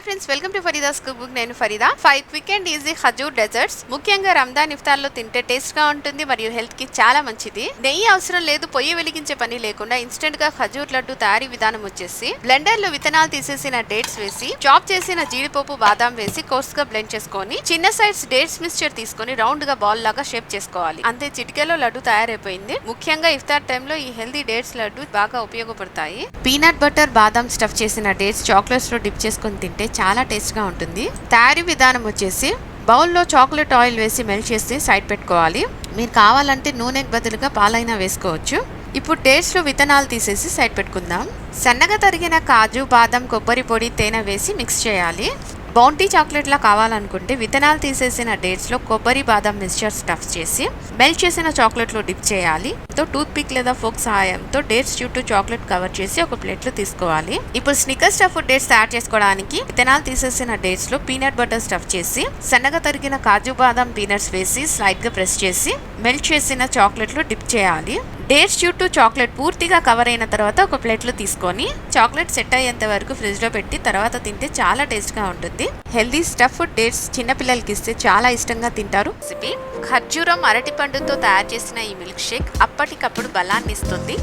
Friends, welcome to Farida's cook book. నేను Farida. 5 quick and easy khajoor desserts. ముఖ్యంగా రంజాన్ ఇఫ్తార్ లో తింటే టేస్ట్ గా ఉంటుంది మరియు హెల్త్ కి చాలా మంచిది. నెయ్యి అవసరం లేదు, పొయ్యి వెలిగించే పని లేకుండా ఇన్స్టెంట్ గా ఖజూర్ లడ్డు తయారీ విధానం వచ్చేసి బ్లెండర్ లో విత్తనాలు తీసేసిన డేట్స్ వేసి, చాప్ చేసిన జీడిపప్పు బాదాం వేసి కోర్స్ గా బ్లెండ్ చేసుకొని, చిన్న సైజ్ డేట్స్ మిక్స్చర్ తీసుకొని రౌండ్ గా బాల్ లాగా షేప్ చేసుకోవాలి. అంతే, చిటికెలో లడ్డు తయారైపోయింది. ముఖ్యంగా ఇఫ్తార్ టైంలో ఈ హెల్దీ డేట్స్ లడ్డు బాగా ఉపయోగపడతాయి. పీనట్ బటర్ బాదాం స్టఫ్ చేసిన డేట్స్ చాక్లెట్స్ లో డిప్ చేసుకొని తింటే చాలా టేస్ట్ గా ఉంటుంది. తయారీ విధానం వచ్చేసి బౌల్లో చాక్లెట్ ఆయిల్ వేసి మెల్ట్ చేసి సైడ్ పెట్టుకోవాలి. మీరు కావాలంటే నూనెకి బదులుగా పాలైనా వేసుకోవచ్చు. ఇప్పుడు డేట్స్ లో విత్తనాలు తీసేసి సైడ్ పెట్టుకుందాం. సన్నగా తరిగిన కాజు, బాదం, కొబ్బరి పొడి, తేనె వేసి మిక్స్ చేయాలి. బౌంటీ చాక్లెట్ లా కావాలనుకుంటే విత్తనాలు తీసేసిన డేట్స్ లో కొబ్బరి, బాదం మిక్స్చర్ స్టఫ్ చేసి మెల్ట్ చేసిన చాక్లెట్ లో డిప్ చేయాలి. టూత్ పిక్ లేదా ఫోక్ సహాయంతో డేట్స్ చుట్టూ చాక్లెట్ కవర్ చేసి ఒక ప్లేట్ లో తీసుకోవాలి. ఇప్పుడు స్నిక్కర్ స్టఫ్ డేట్స్ తయారు చేసుకోవడానికి విత్తనాలు తీసేసిన డేట్స్ లో పీనట్ బటర్ స్టఫ్ చేసి, సన్నగా తరిగిన కాజు, బాదం, పీనట్స్ వేసి స్లైడ్ గా ప్రెస్ చేసి మెల్ట్ చేసిన చాక్లెట్ లో డిప్ చేయాలి. డేట్స్ చుట్టూ చాక్లెట్ పూర్తిగా కవర్ అయిన తర్వాత ఒక ప్లేట్ లో తీసుకొని చాక్లెట్ సెట్ అయ్యేంత వరకు ఫ్రిడ్జ్ లో పెట్టి తర్వాత తింటే చాలా టేస్ట్ గా ఉంటుంది. హెల్దీ స్టఫ్ డేట్స్ చిన్నపిల్లలకి ఇస్తే చాలా ఇష్టంగా తింటారు. రెసిపీ ఖర్జూరం, అరటి పండుతో తయారు చేసిన ఈ మిల్క్ షేక్ అప్పటికప్పుడు బలాన్ని ఇస్తుంది.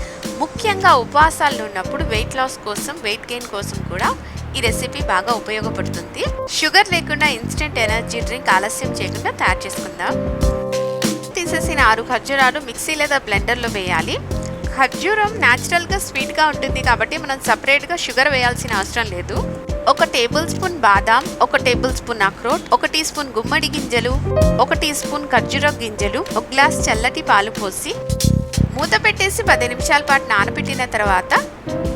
ముఖ్యంగా ఉపవాసాలు ఉన్నప్పుడు వెయిట్ లాస్ కోసం, వెయిట్ గెయిన్ కోసం కూడా ఈ రెసిపీ బాగా ఉపయోగపడుతుంది. షుగర్ లేకుండా ఇన్స్టెంట్ ఎనర్జీ డ్రింక్ ఆలస్యం చేయకుండా తయారు చేసుకుందాం. తీసేసిన 6 ఖర్జూరాలు మిక్సీ లేదా బ్లెండర్ లో వేయాలి. ఖర్జూరం న్యాచురల్ గా స్వీట్ గా ఉంటుంది కాబట్టి మనం సపరేట్ గా షుగర్ వేయాల్సిన అవసరం లేదు. 1 టేబుల్ స్పూన్ బాదాం, 1 టేబుల్ స్పూన్ అక్రోట్, 1 టీ స్పూన్ గుమ్మడి గింజలు, 1 టీ స్పూన్ ఖర్జూర గింజలు, 1 గ్లాస్ చల్లటి పాలు పోసి మూత పెట్టేసి 10 నిమిషాల పాటు నానబెట్టిన తర్వాత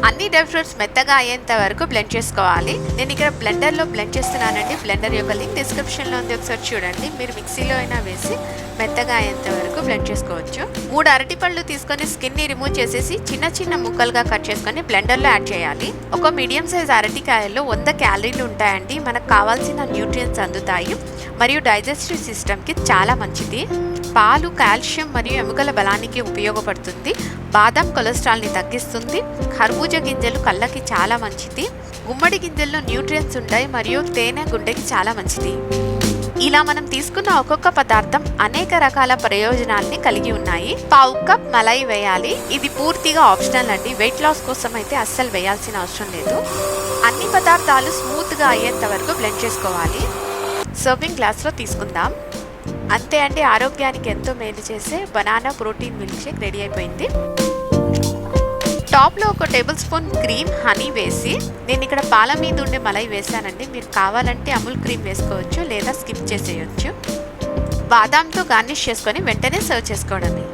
అన్ని డ్రై ఫ్రూట్స్ మెత్తగా అయ్యేంత వరకు బ్లెండ్ చేసుకోవాలి. నేను ఇక్కడ బ్లెండర్ లో బ్లెండ్ చేస్తున్నానండి. బ్లెండర్ యొక్క లింక్ డిస్క్రిప్షన్ లో ఉంది, ఒకసారి చూడండి. మీరు మిక్సీలో అయినా వేసి మెత్తగా అయ్యేంత వరకు బ్లెండ్ చేసుకోవచ్చు. 3 అరటి పళ్ళు తీసుకొని స్కిన్ ని రిమూవ్ చేసేసి చిన్న చిన్న ముక్కలుగా కట్ చేసుకొని బ్లెండర్ లో యాడ్ చేయాలి. ఒక మీడియం సైజ్ అరటికాయల్లో 100 క్యాలరీలు ఉంటాయండి. మనకు కావాల్సిన న్యూట్రియంట్స్ అందుతాయి మరియు డైజెస్టివ్ సిస్టమ్ కి చాలా మంచిది. పాలు కాల్షియం మరియు ఎముకల బలానికి ఉపయోగపడుతుంది. బాదం కొలెస్ట్రాల్ ని తగ్గిస్తుంది. ఖర్బూజా గింజలు కళ్ళకి చాలా మంచిది. గుమ్మడి గింజల్లో న్యూట్రియంట్స్ ఉంటాయి మరియు తేనె గుండెకి చాలా మంచిది. ఇలా మనం తీసుకున్న ఒక్కొక్క పదార్థం అనేక రకాల ప్రయోజనాల్ని కలిగి ఉన్నాయి. పావు కప్ మలై వేయాలి. ఇది పూర్తిగా ఆప్షనల్ అండి. వెయిట్ లాస్ కోసం అయితే అస్సలు వేయాల్సిన అవసరం లేదు. అన్ని పదార్థాలు స్మూత్ గా అయ్యేంత వరకు బ్లెండ్ చేసుకోవాలి. సర్వింగ్ గ్లాస్ లో తీసుకుందాం. అంతే అండి, ఆరోగ్యానికి ఎంతో మేలు చేసే banana protein milk shake ready అయిపోయింది. టాప్ లో 1 టేబుల్ స్పూన్ క్రీమ్, హనీ వేసి, నేను ఇక్కడ పాల మీద ఉండే మలై వేసానండి. మీరు కావాలంటే అమూల్ క్రీమ్ వేసుకోవచ్చు లేదా స్కిప్ చేసేయచ్చు. బాదాంతో గార్నిష్ చేసుకొని వెంటనే సర్వ్ చేసుకోవడమే.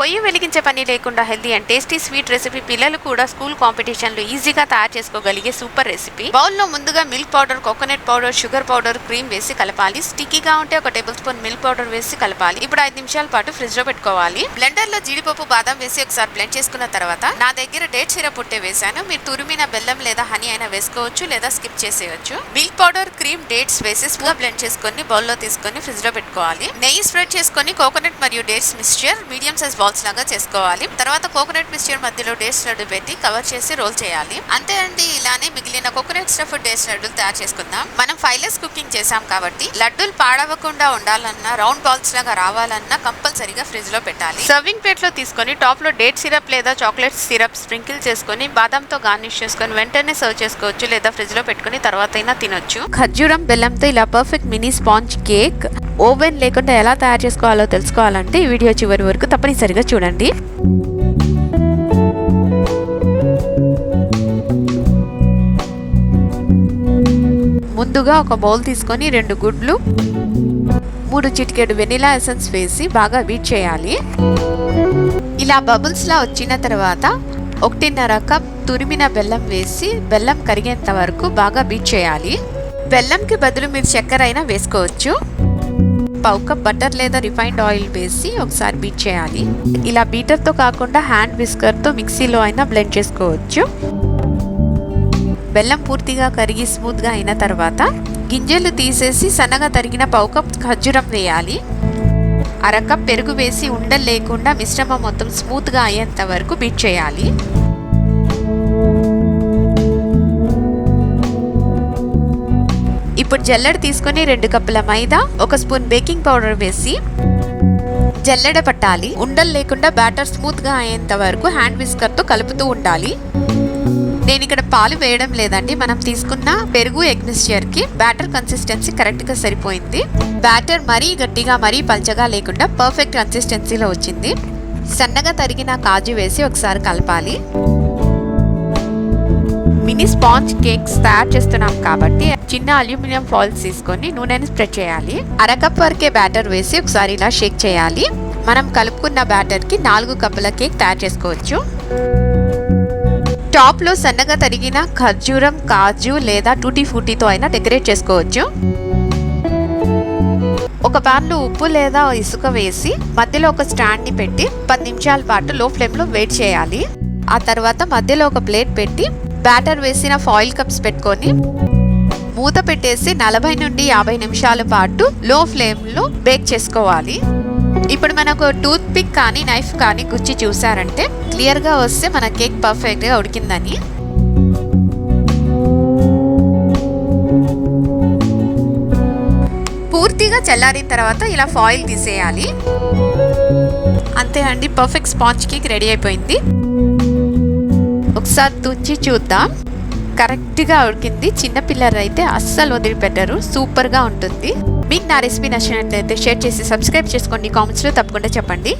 పొయ్యి వెలిగించే పని లేకుండా healthy and tasty sweet recipe. పిల్లలు కూడా స్కూల్ కాంపిటీషన్ లో ఈజీగా తయారు చేసుకోగలిగే సూపర్ రెసిపీ. బౌల్ లో ముందుగా milk powder, coconut powder, sugar powder, cream వేసి కలపాలి. స్టిక్కీగా ఉంటే 1 టేబుల్ స్పూన్ మిల్క్ పౌడర్ వేసి కలపాలి. ఇప్పుడు 5 నిమిషాల పాటు ఫ్రిడ్జ్ లో పెట్టుకోవాలి. బ్లెండర్ లో జీడిపప్పు, బాదం వేసి ఒకసారి బ్లెండ్ చేసుకున్న తర్వాత నా దగ్గర డేట్ సిరప్ ఉంటే వేసాను. మీరు తురిమిన బెల్లం లేదా హనీ అయినా వేసుకోవచ్చు లేదా స్కిప్ చేసేయచ్చు. మిల్క్ పౌడర్, క్రీమ్, డేట్స్ వేసి స్మూత్ బ్లెండ్ చేసుకొని బౌల్ లో తీసుకొని ఫ్రిడ్జ్ లో పెట్టుకోవాలి. నెయ్యి స్ప్రెడ్ చేసుకొని కోకోనట్ మరియు dates mixture medium size balls లాగా చేసుకోవాలి. తర్వాత కోకోనట్ మిక్స్చర్ మధ్యలో డేట్స్ లడ్డు పెట్టి కవర్ చేసి రోల్ చేయాలి. అంతే అండి. ఇలానే మిగిలిన కోకోనట్ స్టఫ్ డేట్స్ లడ్డూలు తయారు చేసుకుందాం. మనం 5 లెస్ కుకింగ్ చేసాం కాబట్టి లడ్డూలు పాడవకుండా ఉండాలన్నా, రౌండ్ బాల్స్ లాగా రావాలన్నా కంపల్సరీగా ఫ్రిడ్జ్ లో పెట్టాలి. సర్వింగ్ ప్లేట్ లో తీసుకొని టాప్ లో డేట్ సిరప్ లేదా చాక్లెట్ సిరప్ స్ప్రింకిల్ చేసుకొని బాదంతో గార్నిష్ చేసుకొని వెంటనే సర్వ్ చేసుకోవచ్చు లేదా ఫ్రిడ్జ్ లో పెట్టుకుని తర్వాత అయినా తినొచ్చు. ఖర్జూరం బెల్లంతో ఇలా perfect mini sponge cake oven లేకుండా ఎలా తయారు చేసుకోవాలో తెలుసుకోవాలంటే ఈ వీడియో చివరి వరకు తప్పనిసరిగా చూడండి. ముందుగా ఒక బౌల్ తీసుకొని 2 గుడ్లు, 3 చిటికెడు వెనిలా ఎసెన్స్ వేసి బాగా బీట్ చేయాలి. ఇలా బబుల్స్ లా వచ్చిన తర్వాత 1.5 కప్ తురిమిన బెల్లం వేసి బెల్లం కరిగేంత వరకు బాగా బీట్ చేయాలి. బెల్లంకి బదులు మీరు చక్కెర అయినా వేసుకోవచ్చు. పావు కప్ బటర్ లేదా రిఫైన్డ్ ఆయిల్ వేసి ఒకసారి బీట్ చేయాలి. ఇలా బీటర్ తో కాకుండా హ్యాండ్ విస్కర్ తో మిక్సీలో అయినా బ్లెండ్ చేసుకోవచ్చు. బెల్లం పూర్తిగా కరిగి స్మూత్ గా అయిన తర్వాత గింజలు తీసేసి సన్నగా తరిగిన పావు కప్ ఖర్జూరం వేయాలి. 1/2 కప్ పెరుగు వేసి ఉండలు లేకుండా మిశ్రమం మొత్తం స్మూత్ గా అయ్యేంత వరకు బీట్ చేయాలి. ఇప్పుడు జల్లెడ తీసుకొని 2 కప్పుల మైదా, 1 స్పూన్ బేకింగ్ పౌడర్ వేసి జల్లెడ పట్టాలి. ఉండలు లేకుండా బ్యాటర్ స్మూత్ గా అయ్యేంత వరకు హ్యాండ్ విస్కర్ తో కలుపుతూ ఉండాలి. నేను ఇక్కడ పాలు వేయడం లేదండి, మనం తీసుకున్న పెరుగు ఎగ్ మిక్స్చర్ కి బ్యాటర్ కన్సిస్టెన్సీ కరెక్ట్ గా సరిపోయింది. బ్యాటర్ మరీ గట్టిగా మరీ పల్చగా లేకుండా పర్ఫెక్ట్ కన్సిస్టెన్సీలో వచ్చింది. సన్నగా తరిగిన కాజు వేసి ఒకసారి కలపాలి. మినీ స్పాంజ్ కేక్స్ తయారు చేస్తున్నాం కాబట్టి చిన్న అల్యూమినియం ఫాయిల్స్ తీసుకొని నూనెని స్ప్రెడ్ చేయాలి. 1/2 కప్ వరకే బ్యాటర్ వేసి ఒకసారి ఇలా షేక్ చేయాలి. మనం కలుపుకున్న బ్యాటర్ కి 4 కప్పుల కేక్ తయారు చేసుకోవచ్చు. టాప్ లో సన్నగా తరిగిన ఖర్జూరం, కాజు లేదా టూటీ ఫ్రూటీతో అయినా డెకరేట్ చేసుకోవచ్చు. ఒక పాన్ లో ఉప్పు లేదా ఇసుక వేసి మధ్యలో ఒక స్టాండ్ ని పెట్టి 10 నిమిషాల పాటు లో ఫ్లేమ్ లో వెయిట్ చేయాలి. ఆ తర్వాత మధ్యలో ఒక ప్లేట్ పెట్టి బ్యాటర్ వేసిన ఫాయిల్ కప్స్ పెట్టుకొని మూత పెట్టేసి 40 నుండి 50 నిమిషాల పాటు లో ఫ్లేమ్ లో బేక్ చేసుకోవాలి. ఇప్పుడు మనకు టూత్ పిక్ కానీ నైఫ్ కానీ గుచ్చి చూసారంటే క్లియర్ గా వస్తే మన కేక్ పర్ఫెక్ట్ గా ఉడికిందని. పూర్తిగా చల్లారిన తర్వాత ఇలా ఫాయిల్ తీసేయాలి. అంతే అండి, పర్ఫెక్ట్ స్పాంజ్ కేక్ రెడీ అయిపోయింది. ఒకసారి తుంచి చూద్దాం. కరెక్ట్గా ఉడికింది. చిన్నపిల్లలు అయితే అస్సలు వదిలిపెట్టరు, సూపర్గా ఉంటుంది. మీకు నా రెసిపీ నచ్చినట్లయితే షేర్ చేసి సబ్స్క్రైబ్ చేసుకోండి. కామెంట్స్లో తప్పకుండా చెప్పండి.